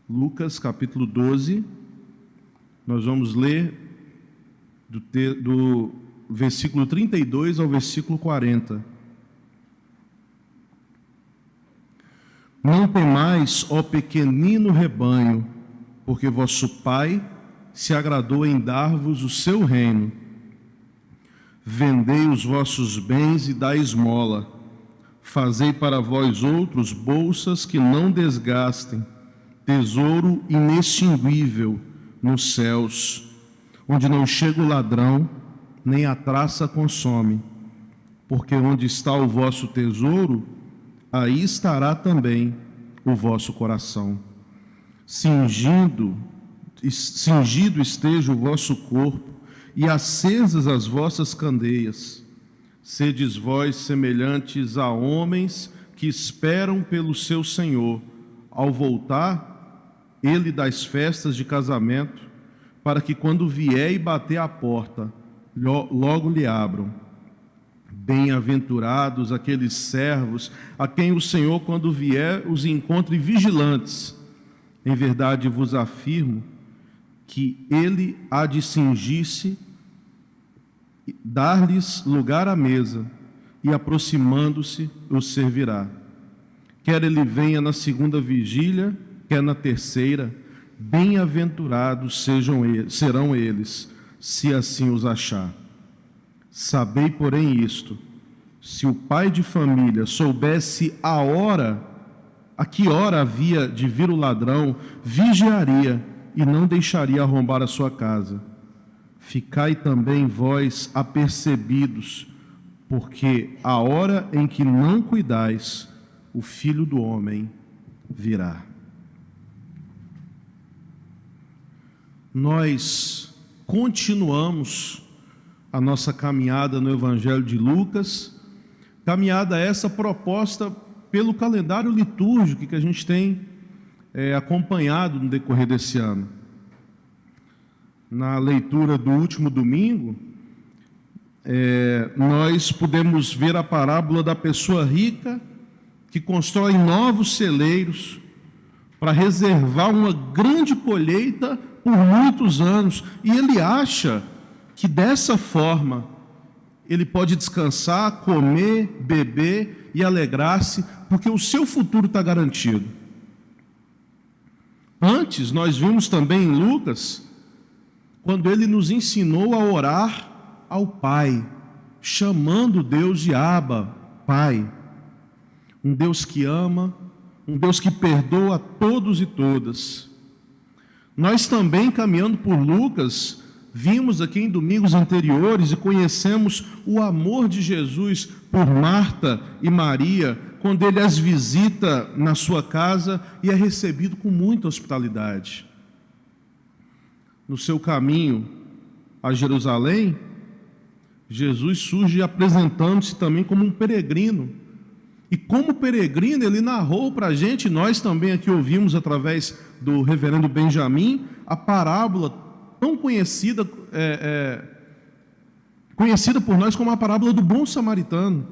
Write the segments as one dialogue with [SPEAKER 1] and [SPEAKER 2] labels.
[SPEAKER 1] Lucas capítulo 12, nós vamos ler do versículo 32 ao versículo 40. Não temais, ó pequenino rebanho, porque vosso Pai se agradou em dar-vos o seu reino. Vendei os vossos bens e dai esmola. Fazei para vós outros bolsas que não desgastem, tesouro inextinguível nos céus, onde não chega o ladrão, nem a traça consome. Porque onde está o vosso tesouro, aí estará também o vosso coração. Cingido esteja o vosso corpo, e acesas as vossas candeias. Sedes vós semelhantes a homens que esperam pelo seu Senhor, ao voltar, ele das festas de casamento, para que quando vier e bater à porta, logo lhe abram. Bem-aventurados aqueles servos a quem o Senhor, quando vier, os encontre vigilantes. Em verdade vos afirmo que ele há de cingir-se, dar-lhes lugar à mesa, e aproximando-se os servirá. Quer ele venha na segunda vigília, quer na terceira, bem-aventurados serão eles, se assim os achar. Sabei, porém, isto: se o pai de família soubesse a que hora havia de vir o ladrão, vigiaria e não deixaria arrombar a sua casa. Ficai também vós apercebidos, porque a hora em que não cuidais, o Filho do Homem virá. Nós continuamos a nossa caminhada no Evangelho de Lucas, caminhada essa proposta pelo calendário litúrgico que a gente tem acompanhado no decorrer desse ano. Na leitura do último domingo, nós pudemos ver a parábola da pessoa rica que constrói novos celeiros para reservar uma grande colheita por muitos anos, e ele acha que dessa forma ele pode descansar, comer, beber e alegrar-se, porque o seu futuro está garantido. Antes, nós vimos também em Lucas, quando ele nos ensinou a orar ao Pai, chamando Deus de Abba, Pai. Um Deus que ama, um Deus que perdoa a todos e todas. Nós também, caminhando por Lucas, vimos aqui em domingos anteriores e conhecemos o amor de Jesus por Marta e Maria, quando ele as visita na sua casa e é recebido com muita hospitalidade. No seu caminho a Jerusalém, Jesus surge apresentando-se também como um peregrino. E como peregrino, ele narrou para a gente, nós também aqui ouvimos através do reverendo Benjamin, a parábola tão conhecida, conhecida por nós como a parábola do bom samaritano.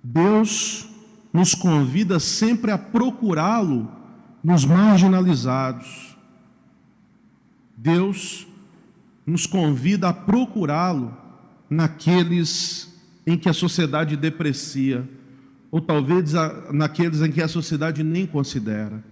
[SPEAKER 1] Deus nos convida sempre a procurá-lo nos marginalizados. Deus nos convida a procurá-lo naqueles em que a sociedade deprecia, ou talvez naqueles em que a sociedade nem considera.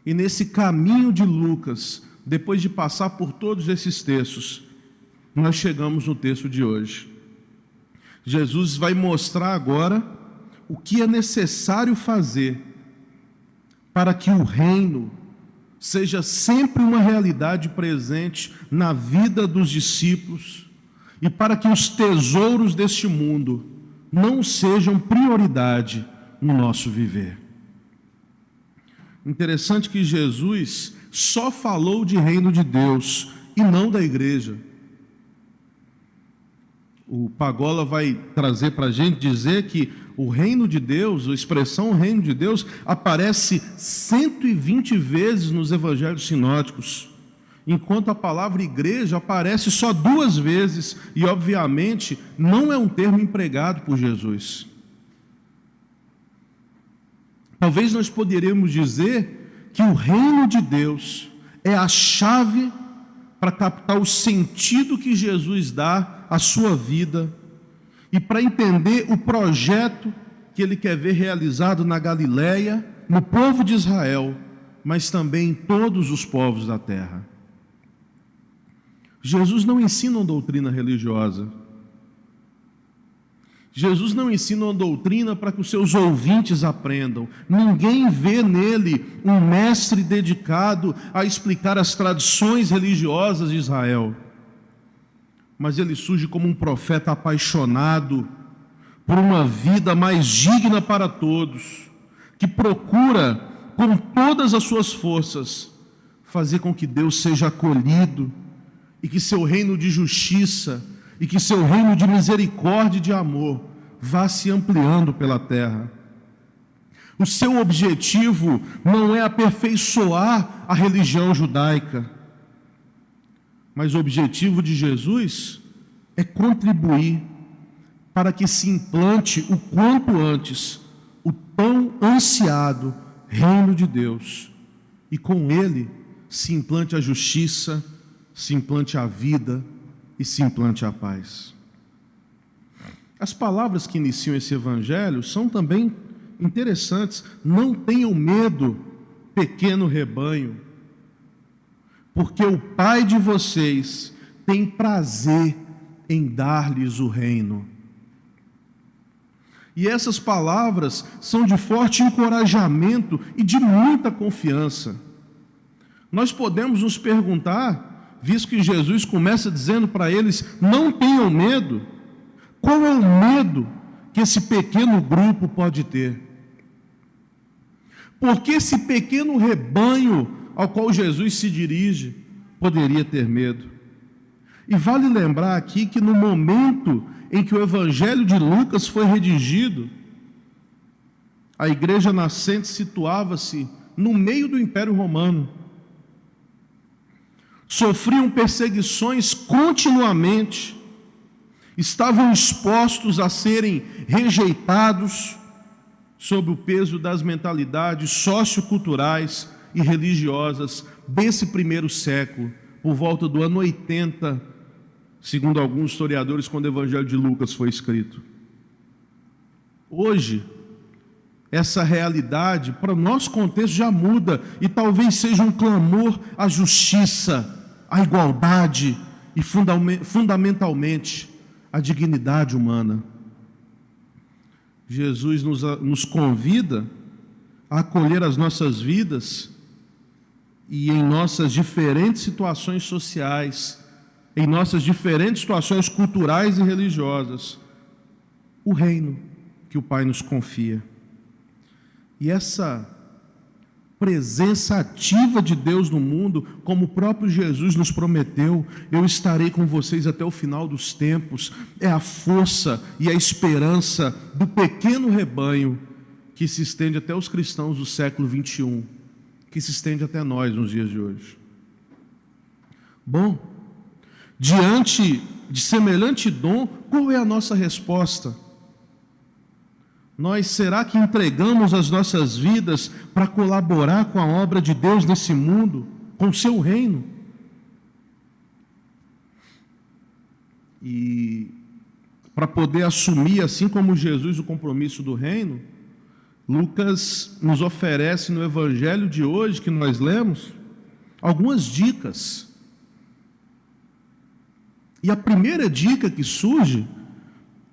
[SPEAKER 1] E nesse caminho de Lucas, depois de passar por todos esses textos, nós chegamos no texto de hoje. Jesus vai mostrar agora o que é necessário fazer para que o reino seja sempre uma realidade presente na vida dos discípulos e para que os tesouros deste mundo não sejam prioridade no nosso viver. Interessante que Jesus só falou de reino de Deus e não da igreja. O Pagola vai trazer para a gente dizer que o reino de Deus, a expressão reino de Deus, aparece 120 vezes nos evangelhos sinóticos, enquanto a palavra igreja aparece só 2 vezes, e obviamente não é um termo empregado por Jesus. Talvez nós poderíamos dizer que o reino de Deus é a chave para captar o sentido que Jesus dá à sua vida e para entender o projeto que ele quer ver realizado na Galileia, no povo de Israel, mas também em todos os povos da terra. Jesus não ensina uma doutrina religiosa. Jesus não ensina uma doutrina para que os seus ouvintes aprendam. Ninguém vê nele um mestre dedicado a explicar as tradições religiosas de Israel. Mas ele surge como um profeta apaixonado por uma vida mais digna para todos, que procura, com todas as suas forças, fazer com que Deus seja acolhido e que seu reino de justiça e que seu reino de misericórdia e de amor vá se ampliando pela terra. O seu objetivo não é aperfeiçoar a religião judaica, mas o objetivo de Jesus é contribuir para que se implante o quanto antes o tão ansiado reino de Deus, e com ele se implante a justiça, se implante a vida e se implante a paz. As palavras que iniciam esse evangelho são também interessantes. Não tenham medo, pequeno rebanho, porque o Pai de vocês tem prazer em dar-lhes o reino. E essas palavras são de forte encorajamento e de muita confiança. Nós podemos nos perguntar, visto que Jesus começa dizendo para eles: não tenham medo, qual é o medo que esse pequeno grupo pode ter? Porque esse pequeno rebanho ao qual Jesus se dirige poderia ter medo? E vale lembrar aqui que no momento em que o Evangelho de Lucas foi redigido, a igreja nascente situava-se no meio do Império Romano. Sofriam perseguições continuamente, estavam expostos a serem rejeitados sob o peso das mentalidades socioculturais e religiosas desse primeiro século, por volta do ano 80, segundo alguns historiadores, quando o Evangelho de Lucas foi escrito. Hoje, essa realidade, para o nosso contexto, já muda, e talvez seja um clamor à justiça, à igualdade e fundamentalmente à dignidade humana. Jesus nos convida a acolher as nossas vidas e em nossas diferentes situações sociais, em nossas diferentes situações culturais e religiosas, o reino que o Pai nos confia. E essa presença ativa de Deus no mundo, como o próprio Jesus nos prometeu: eu estarei com vocês até o final dos tempos, é a força e a esperança do pequeno rebanho que se estende até os cristãos do século 21, que se estende até nós nos dias de hoje. Bom, diante de semelhante dom, qual é a nossa resposta? Será que entregamos as nossas vidas para colaborar com a obra de Deus nesse mundo, com o seu reino? E para poder assumir, assim como Jesus, o compromisso do reino, Lucas nos oferece no evangelho de hoje, que nós lemos, algumas dicas. E a primeira dica que surge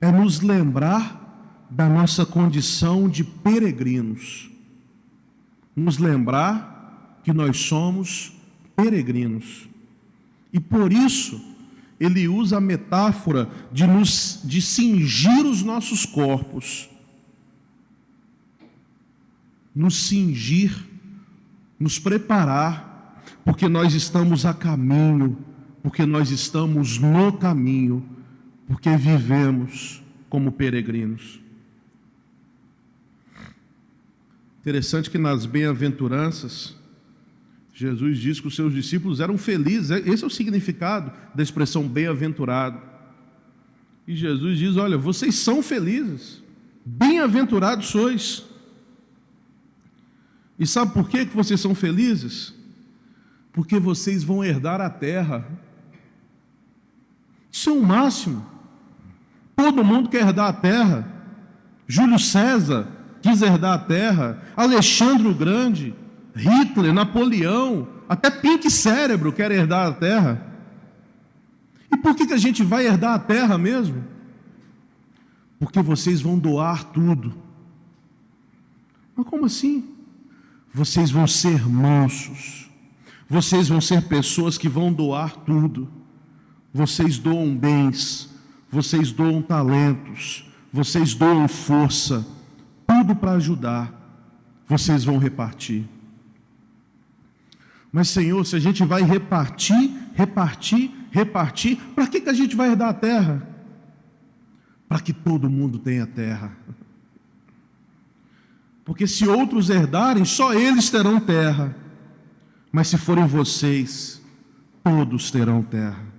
[SPEAKER 1] é nos lembrar da nossa condição de peregrinos. Nos lembrar que nós somos peregrinos. E por isso, ele usa a metáfora de cingir os nossos corpos. Nos cingir, nos preparar, porque nós estamos a caminho, porque nós estamos no caminho, porque vivemos como peregrinos. Interessante que nas bem-aventuranças, Jesus diz que os seus discípulos eram felizes. Esse é o significado da expressão bem-aventurado. E Jesus diz: olha, vocês são felizes, bem-aventurados sois. E sabe por que vocês são felizes? Porque vocês vão herdar a terra. Isso é o máximo. Todo mundo quer herdar a terra. Júlio César quis herdar a terra. Alexandre o Grande, Hitler, Napoleão, até Pink Cérebro quer herdar a terra. E por que a gente vai herdar a terra mesmo? Porque vocês vão doar tudo. Mas como assim? Vocês vão ser mansos. Vocês vão ser pessoas que vão doar tudo. Vocês doam bens, vocês doam talentos, vocês doam força, tudo para ajudar. Vocês vão repartir. Mas, Senhor, se a gente vai repartir, para que a gente vai herdar a terra? Para que todo mundo tenha terra. Porque se outros herdarem, só eles terão terra. Mas se forem vocês, todos terão terra.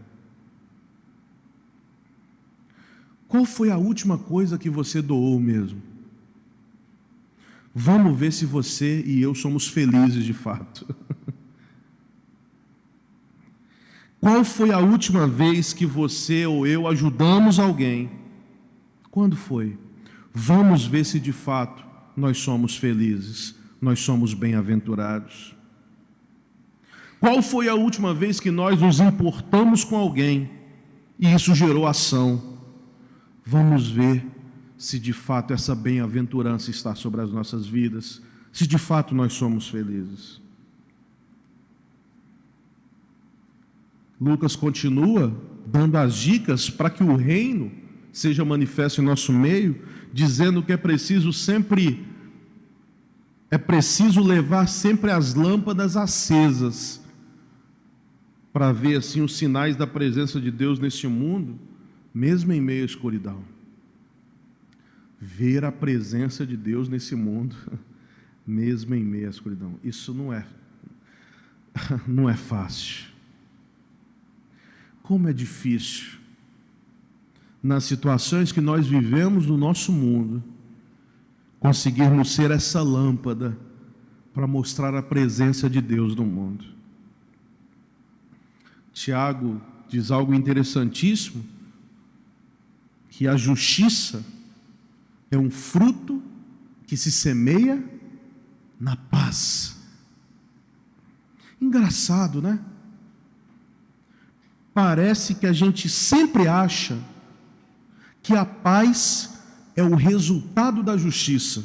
[SPEAKER 1] Qual foi a última coisa que você doou mesmo? Vamos ver se você e eu somos felizes de fato. Qual foi a última vez que você ou eu ajudamos alguém? Quando foi? Vamos ver se de fato nós somos felizes, nós somos bem-aventurados. Qual foi a última vez que nós nos importamos com alguém e isso gerou ação? Vamos ver se de fato essa bem-aventurança está sobre as nossas vidas, se de fato nós somos felizes. Lucas continua dando as dicas para que o reino seja manifesto em nosso meio, dizendo que é preciso levar sempre as lâmpadas acesas, para ver assim os sinais da presença de Deus neste mundo, mesmo em meio à escuridão. Ver a presença de Deus nesse mundo, mesmo em meio à escuridão. Isso não é fácil. Como é difícil, nas situações que nós vivemos no nosso mundo, conseguirmos ser essa lâmpada para mostrar a presença de Deus no mundo. Tiago diz algo interessantíssimo, que a justiça é um fruto que se semeia na paz. Engraçado, né? Parece que a gente sempre acha que a paz é o resultado da justiça.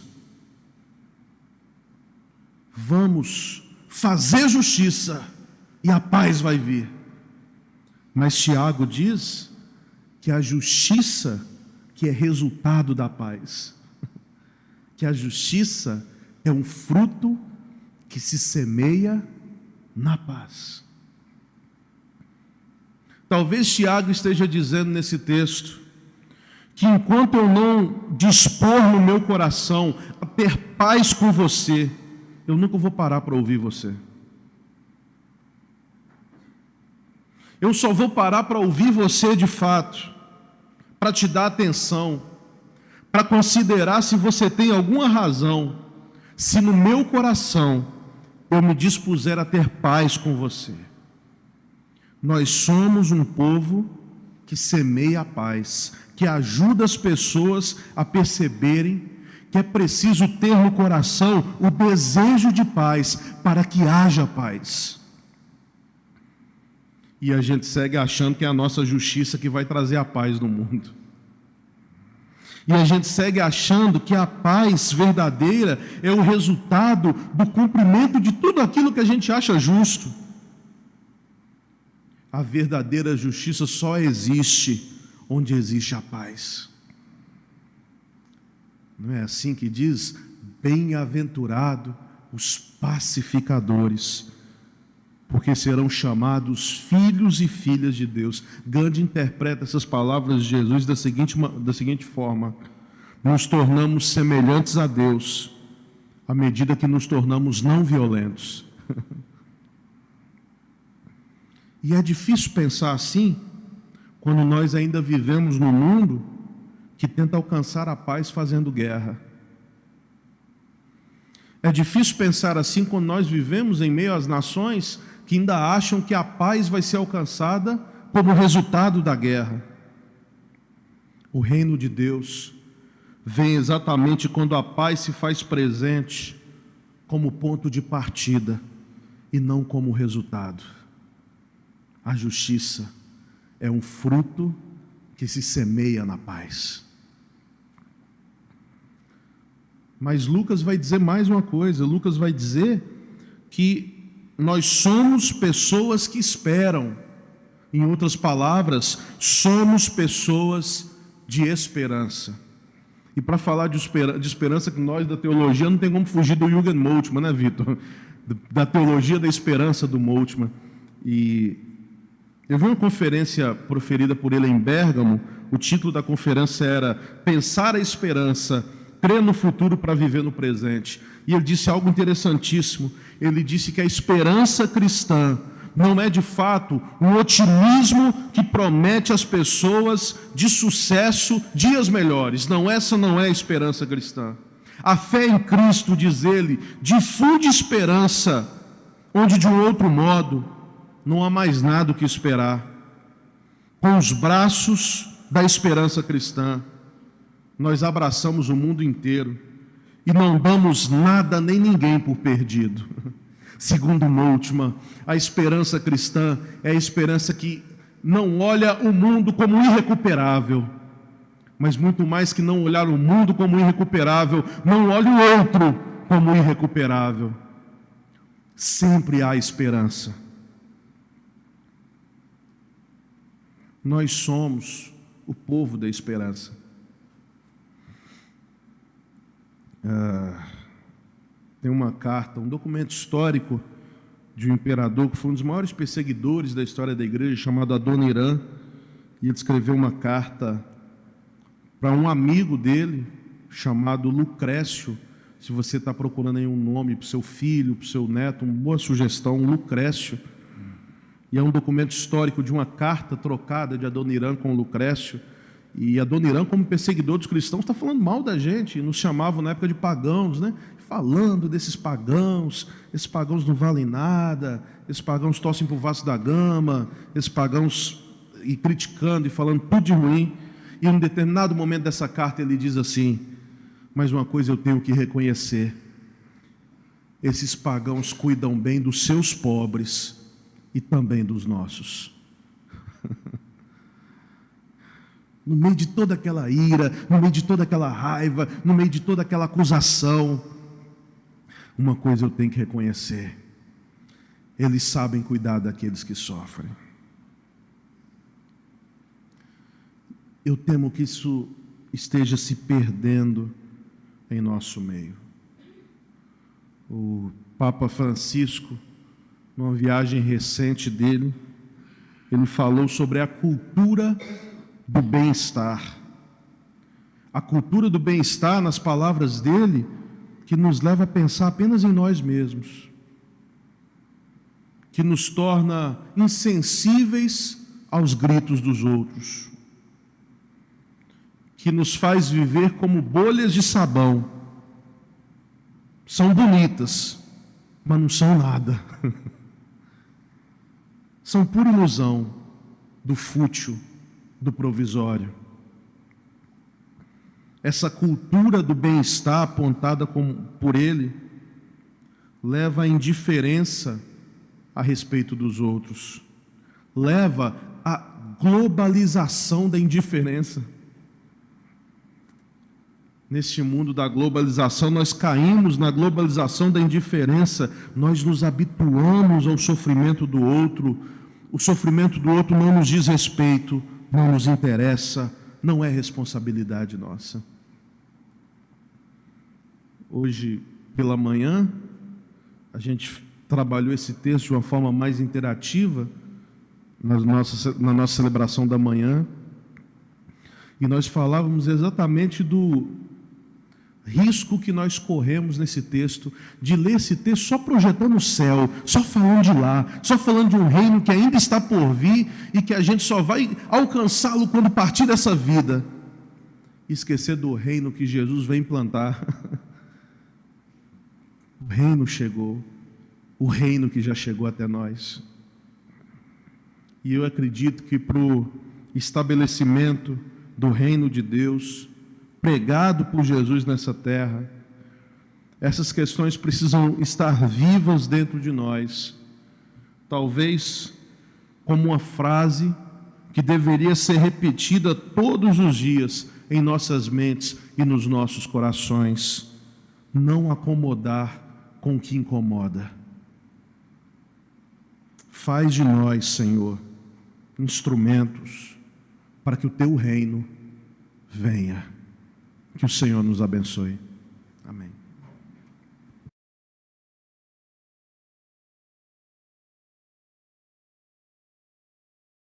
[SPEAKER 1] Vamos fazer justiça e a paz vai vir. Mas Tiago diz que a justiça que é resultado da paz, que a justiça é um fruto que se semeia na paz. Talvez Tiago esteja dizendo nesse texto que enquanto eu não dispor no meu coração a ter paz com você, eu nunca vou parar para ouvir você. Eu só vou parar para ouvir você de fato, para te dar atenção, para considerar se você tem alguma razão, se no meu coração eu me dispuser a ter paz com você. Nós somos um povo que semeia a paz, que ajuda as pessoas a perceberem que é preciso ter no coração o desejo de paz, para que haja paz. E a gente segue achando que é a nossa justiça que vai trazer a paz no mundo. E a gente segue achando que a paz verdadeira é o resultado do cumprimento de tudo aquilo que a gente acha justo. A verdadeira justiça só existe onde existe a paz. Não é assim que diz? Bem-aventurado os pacificadores, porque serão chamados filhos e filhas de Deus. Gandhi interpreta essas palavras de Jesus da seguinte forma: nos tornamos semelhantes a Deus à medida que nos tornamos não violentos. E é difícil pensar assim quando nós ainda vivemos num mundo que tenta alcançar a paz fazendo guerra. É difícil pensar assim quando nós vivemos em meio às nações que ainda acham que a paz vai ser alcançada como resultado da guerra. O reino de Deus vem exatamente quando a paz se faz presente como ponto de partida e não como resultado. A justiça é um fruto que se semeia na paz. Mas Lucas vai dizer mais uma coisa. Lucas vai dizer que nós somos pessoas que esperam. Em outras palavras, somos pessoas de esperança. E para falar de esperança, que nós da teologia não tem como fugir do Jürgen Moltmann, né, Vitor? Da teologia da esperança do Moltmann. E eu vi uma conferência proferida por ele em Bérgamo. O título da conferência era Pensar a Esperança, Crer no Futuro para Viver no Presente. E ele disse algo interessantíssimo. Ele disse que a esperança cristã não é de fato um otimismo que promete às pessoas de sucesso dias melhores. Não, essa não é a esperança cristã. A fé em Cristo, diz ele, difunde esperança, onde de um outro modo não há mais nada o que esperar. Com os braços da esperança cristã, nós abraçamos o mundo inteiro e não damos nada nem ninguém por perdido. Segundo Moltmann, a esperança cristã é a esperança que não olha o mundo como irrecuperável, mas muito mais que não olhar o mundo como irrecuperável, não olha o outro como irrecuperável. Sempre há esperança. Nós somos o povo da esperança. Tem uma carta, um documento histórico de um imperador que foi um dos maiores perseguidores da história da igreja, chamado Adoniran, e ele escreveu uma carta para um amigo dele, chamado Lucrécio. Se você está procurando aí um nome para o seu filho, para o seu neto, uma boa sugestão, Lucrécio. E é um documento histórico de uma carta trocada de Adoniran com Lucrécio. E Adoniran, como perseguidor dos cristãos, está falando mal da gente, e nos chamavam na época de pagãos, né? Falando desses pagãos, esses pagãos não valem nada, esses pagãos torcem para o Vasco da Gama, esses pagãos, e criticando e falando tudo de ruim. E em um determinado momento dessa carta ele diz assim: mas uma coisa eu tenho que reconhecer, esses pagãos cuidam bem dos seus pobres e também dos nossos. No meio de toda aquela ira, no meio de toda aquela raiva, no meio de toda aquela acusação, uma coisa eu tenho que reconhecer: eles sabem cuidar daqueles que sofrem. Eu temo que isso esteja se perdendo em nosso meio. O Papa Francisco, numa viagem recente dele, ele falou sobre a cultura do bem-estar. A cultura do bem-estar, nas palavras dele, que nos leva a pensar apenas em nós mesmos, que nos torna insensíveis aos gritos dos outros, que nos faz viver como bolhas de sabão. São bonitas, mas não são nada. São pura ilusão do fútil, do provisório. Essa cultura do bem-estar apontada por ele leva à indiferença a respeito dos outros, leva à globalização da indiferença. Neste mundo da globalização, nós caímos na globalização da indiferença, nós nos habituamos ao sofrimento do outro. O sofrimento do outro não nos diz respeito, não nos interessa, não é responsabilidade nossa. Hoje, pela manhã, a gente trabalhou esse texto de uma forma mais interativa, na nossa celebração da manhã, e nós falávamos exatamente do risco que nós corremos nesse texto, de ler esse texto só projetando o céu, só falando de lá, só falando de um reino que ainda está por vir e que a gente só vai alcançá-lo quando partir dessa vida, e esquecer do reino que Jesus vem implantar O reino chegou, o reino que já chegou até nós. E eu acredito que para o estabelecimento do reino de Deus, pregado por Jesus nessa terra, essas questões precisam estar vivas dentro de nós. Talvez como uma frase que deveria ser repetida todos os dias em nossas mentes e nos nossos corações. Não acomodar com o que incomoda. Faz de nós, Senhor, instrumentos para que o teu reino venha. Que o Senhor nos abençoe.